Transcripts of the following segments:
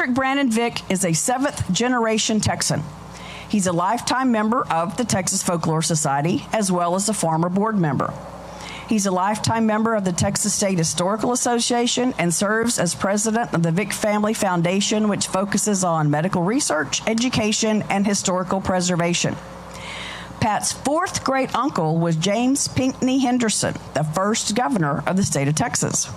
Patrick Brandon Vick is a seventh-generation Texan. He's a lifetime member of the Texas Folklore Society, as well as a former board member. He's a lifetime member of the Texas State Historical Association and serves as president of the Vick Family Foundation, which focuses on medical research, education, and historical preservation. Pat's fourth great uncle was James Pinckney Henderson, the first governor of the state of Texas.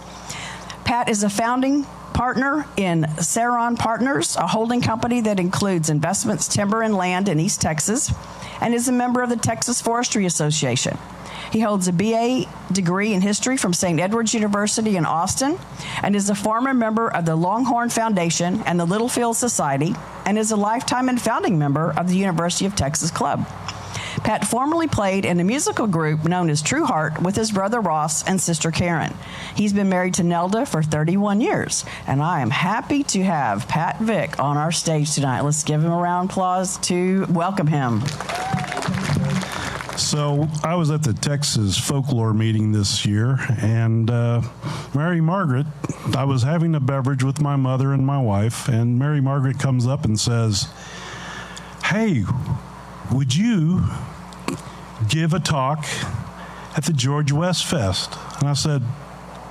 Pat is a founding partner in Ceron Partners, a holding company that includes investments, timber, and land in East Texas, and is a member of the Texas Forestry Association. He holds a BA degree in history from St. Edward's University in Austin and is a former member of the Longhorn Foundation and the Littlefield Society and is a lifetime and founding member of the University of Texas Club. Pat formerly played in a musical group known as True Heart with his brother Ross and sister Karen. He's been married to Nelda for 31 years, and I am happy to have Pat Vick on our stage tonight. Let's give him a round of applause to welcome him. So I was at the Texas folklore meeting this year, and Mary Margaret, I was having a beverage with my mother and my wife, and Mary Margaret comes up and says, "Hey, would you give a talk at the George West Fest?" And I said,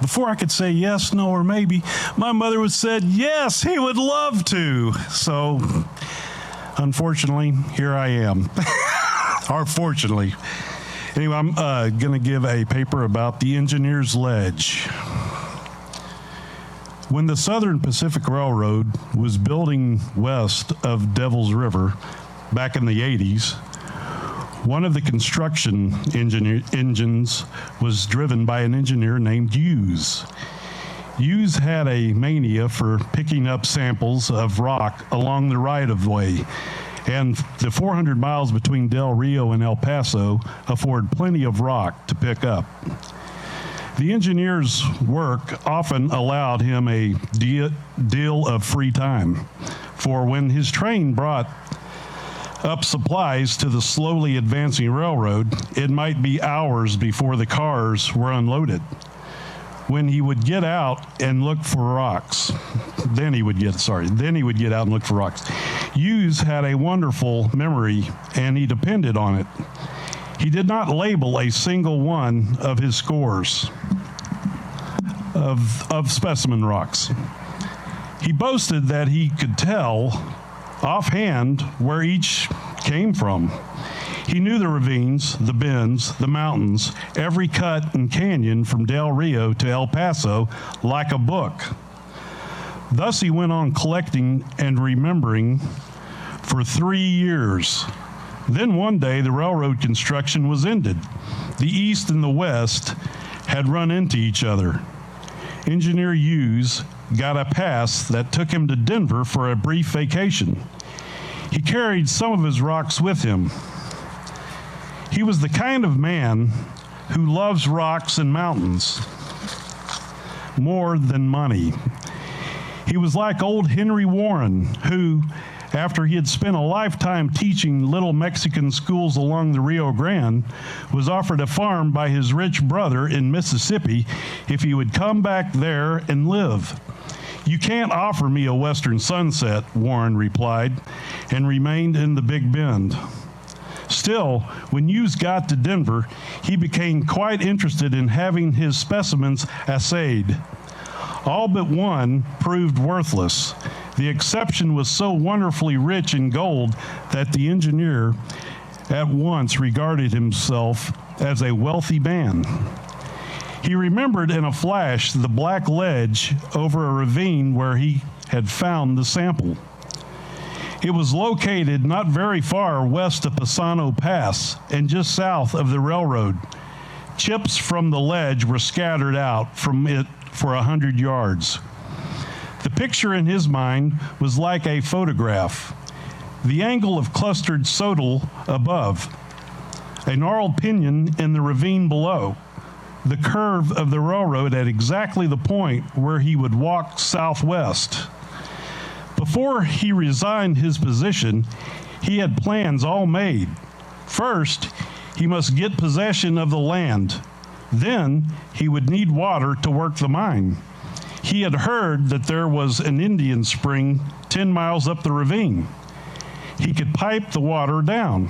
before I could say yes, no, or maybe, my mother would said, yes, he would love to. So unfortunately, here I am. Or fortunately. Anyway, I'm going to give a paper about the Engineer's Ledge. When the Southern Pacific Railroad was building west of Devil's River back in the 80s, one of the construction engines was driven by an engineer named Hughes. Hughes had a mania for picking up samples of rock along the right-of-way, and the 400 miles between Del Rio and El Paso afford plenty of rock to pick up. The engineer's work often allowed him a deal of free time, for when his train brought up supplies to the slowly advancing railroad, it might be hours before the cars were unloaded. When he would get out and look for rocks, then he would get out and look for rocks. Hughes had a wonderful memory, and he depended on it. He did not label a single one of his scores of specimen rocks. He boasted that he could tell offhand where each came from. He knew the ravines, the bends, the mountains, every cut and canyon from Del Rio to El Paso like a book. Thus he went on collecting and remembering for 3 years. Then one day the railroad construction was ended. The east and the west had run into each other. Engineer Hughes got a pass that took him to Denver for a brief vacation. He carried some of his rocks with him. He was the kind of man who loves rocks and mountains more than money. He was like old Henry Warren, who, after he had spent a lifetime teaching little Mexican schools along the Rio Grande, was offered a farm by his rich brother in Mississippi if he would come back there and live. "You can't offer me a western sunset," Warren replied, and remained in the Big Bend. Still, when Hughes got to Denver, he became quite interested in having his specimens assayed. All but one proved worthless. The exception was so wonderfully rich in gold that the engineer at once regarded himself as a wealthy man. He remembered in a flash the black ledge over a ravine where he had found the sample. It was located not very far west of Pisano Pass and just south of the railroad. Chips from the ledge were scattered out from it for 100 yards. The picture in his mind was like a photograph. The angle of clustered sodal above, a gnarled pinion in the ravine below, the curve of the railroad at exactly the point where he would walk southwest. Before he resigned his position, he had plans all made. First, he must get possession of the land. Then, he would need water to work the mine. He had heard that there was an Indian spring 10 miles up the ravine. He could pipe the water down.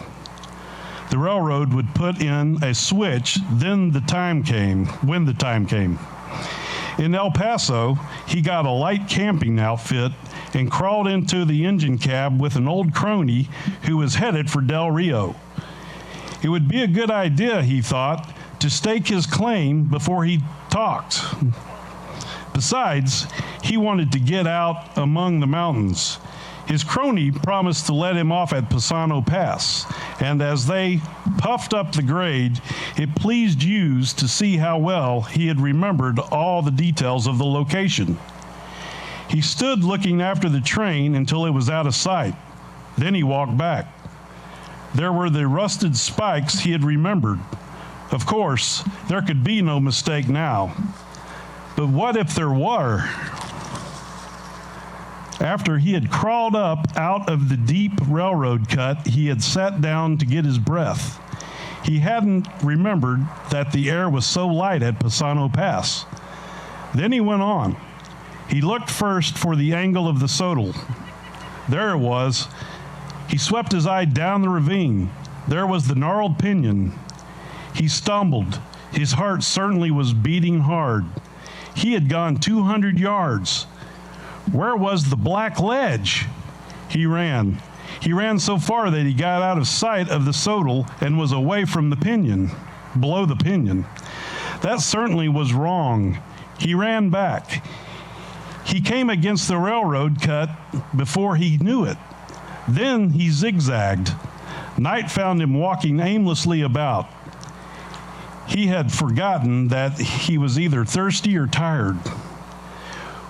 The railroad would put in a switch, when the time came. In El Paso, he got a light camping outfit and crawled into the engine cab with an old crony who was headed for Del Rio. It would be a good idea, he thought, to stake his claim before he talked. Besides, he wanted to get out among the mountains. His crony promised to let him off at Pisano Pass, and as they puffed up the grade, it pleased Hughes to see how well he had remembered all the details of the location. He stood looking after the train until it was out of sight. Then he walked back. There were the rusted spikes he had remembered. Of course, there could be no mistake now. But what if there were? After he had crawled up out of the deep railroad cut, he had sat down to get his breath. He hadn't remembered that the air was so light at Pisano Pass. Then he went on. He looked first for the angle of the Sodal. There it was. He swept his eye down the ravine. There was the gnarled pinyon. He stumbled. His heart certainly was beating hard. He had gone 200 yards. Where was the black ledge? He ran. He ran so far that he got out of sight of the Sodal and was away from the pinyon, below the pinyon. That certainly was wrong. He ran back. He came against the railroad cut before he knew it. Then he zigzagged. Night found him walking aimlessly about. He had forgotten that he was either thirsty or tired.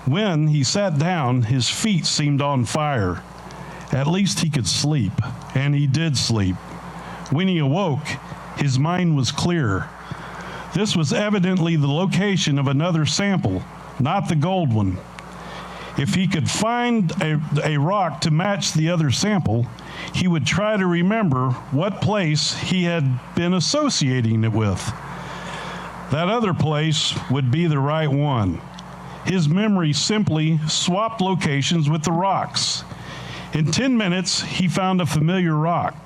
When he sat down, his feet seemed on fire. At least he could sleep, and he did sleep. When he awoke, his mind was clear. This was evidently the location of another sample, not the gold one. If he could find a rock to match the other sample, he would try to remember what place he had been associating it with. That other place would be the right one. His memory simply swapped locations with the rocks. In 10 minutes, he found a familiar rock.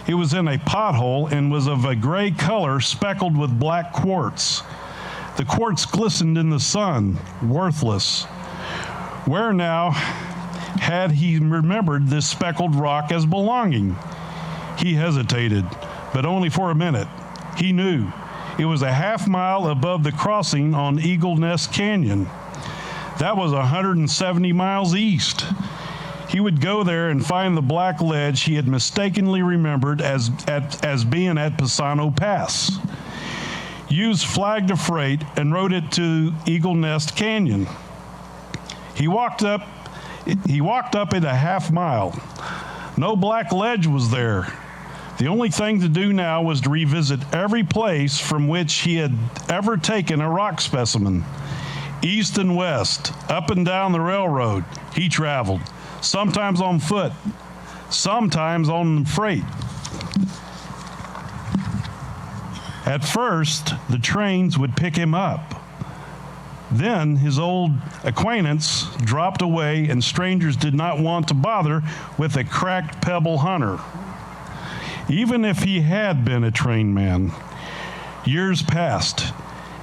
It was in a pothole and was of a gray color speckled with black quartz. The quartz glistened in the sun, worthless. Where now had he remembered this speckled rock as belonging? He hesitated, but only for a minute. He knew. It was a half-mile above the crossing on Eagle Nest Canyon. That was 170 miles east. He would go there and find the black ledge he had mistakenly remembered as being at Pisano Pass. Hughes flagged a freight and rode it to Eagle Nest Canyon. He walked up it a half mile. No black ledge was there. The only thing to do now was to revisit every place from which he had ever taken a rock specimen. East and west, up and down the railroad, he traveled, sometimes on foot, sometimes on freight. At first, the trains would pick him up. Then his old acquaintance dropped away, and strangers did not want to bother with a cracked pebble hunter. Even if he had been a train man. Years passed.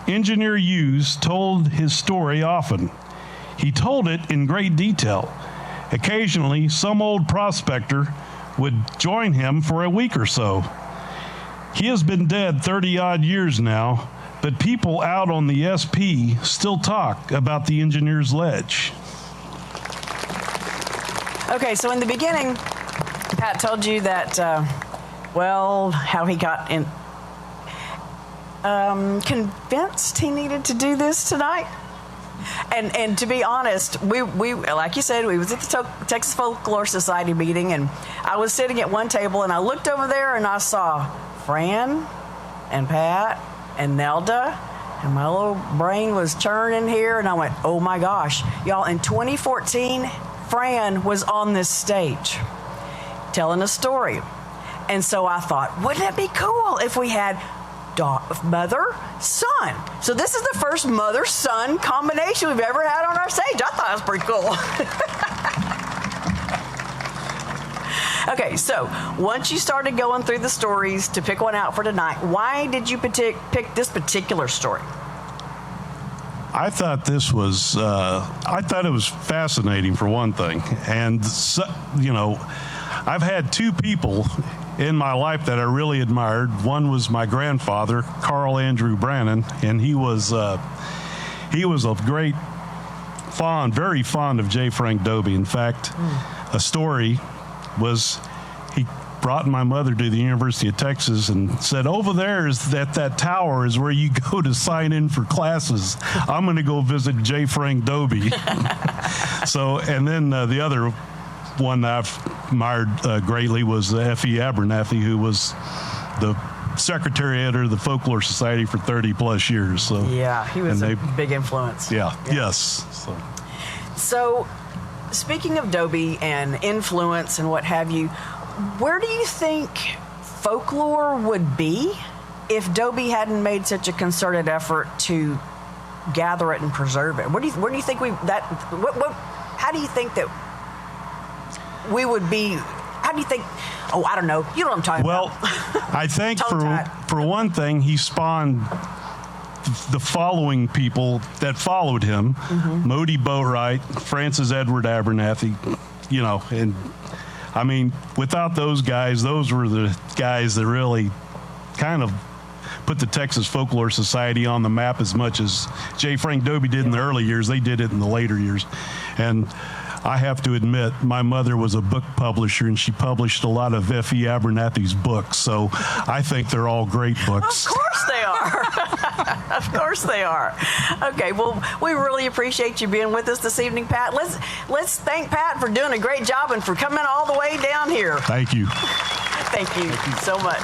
Engineer Hughes told his story often. He told it in great detail. Occasionally, some old prospector would join him for a week or so. He has been dead 30-odd years now, but people out on the SP still talk about the engineer's ledge. Okay, so in the beginning, Pat told you that, how he got in, convinced he needed to do this tonight. And to be honest, we like you said, we was at the Texas Folklore Society meeting, and I was sitting at one table, and I looked over there, and I saw Fran and Pat and Nelda, and my little brain was churning here, and I went, oh my gosh. Y'all, in 2014, Fran was on this stage telling a story. And so I thought, wouldn't it be cool if we had mother-son. So this is the first mother-son combination we've ever had on our stage. I thought it was pretty cool. Okay, so once you started going through the stories to pick one out for tonight, why did you pick this particular story? I thought it was fascinating for one thing. And, I've had two people in my life that I really admired. One was my grandfather, Carl Andrew Brannon, and he was a very fond of J. Frank Dobie. In fact, a story was he brought my mother to the University of Texas and said, over there is that tower is where you go to sign in for classes. I'm going to go visit J. Frank Dobie. So, and then the other one that I've admired greatly was F.E. Abernathy, who was the secretary editor of the Folklore Society for 30 plus years. So yeah, he was a big influence. Yeah. Yes. So speaking of Dobie and influence and what have you, where do you think folklore would be if Dobie hadn't made such a concerted effort to gather it and preserve it? Where do you think how do you think that we would be? How do you think? Oh, I don't know. You know what I'm talking about. Well, I think for one thing, he spawned the following people that followed him: Modi Boatwright, Francis Edward Abernathy. And I mean, without those guys, those were the guys that really kind of put the Texas Folklore Society on the map as much as J. Frank Dobie did in the early years. They did it in the later years. And I have to admit, my mother was a book publisher, and she published a lot of F.E. Abernathy's books. So I think they're all great books. Of course they are. Of course they are. Okay, well, we really appreciate you being with us this evening, Pat. Let's thank Pat for doing a great job and for coming all the way down here. Thank you. Thank you so much.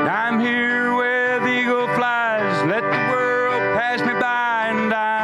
I'm here where the eagle flies. Let the world pass me by and die.